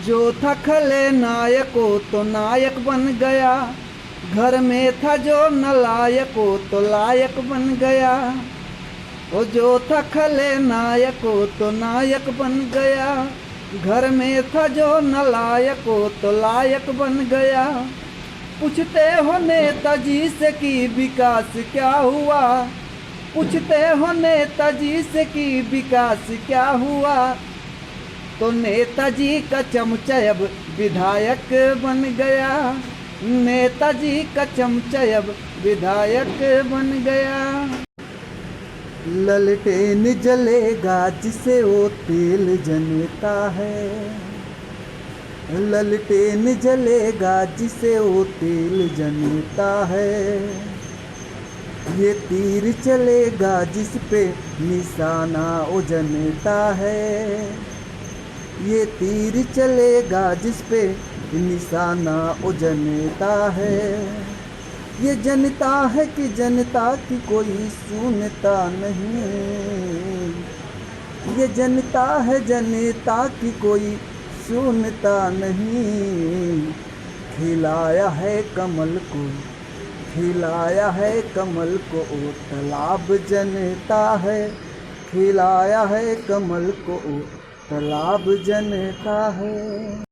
जो था खलनायक वो तो नायक बन गया, घर में था जो नालायक वो तो लायक बन गया। वो जो था खलनायक वो तो नायक बन गया, घर में था जो नालायक वो तो लायक बन गया। पूछते हो नेताजी से कि विकास क्या हुआ, पूछते हो नेताजी से कि विकास क्या हुआ, तो नेताजी का चमचा अब विधायक बन गया, नेताजी का चमचा अब विधायक बन गया। ललटेन जलेगा जिसे वो तेल जनता है, ललटेन जलेगा जिसे वो तेल जनता है। ये तीर चलेगा जिस पे निशाना वो जनता है, ये तीर चलेगा जिस पे निशाना वो जनता है। ये जनता है कि जनता की कोई सुनता नहीं, ये जनता है जनता की कोई सुनता नहीं। खिलाया है कमल को, खिलाया है कमल को ओ तालाब जनता है, खिलाया है कमल को ओ तालाब जनता है।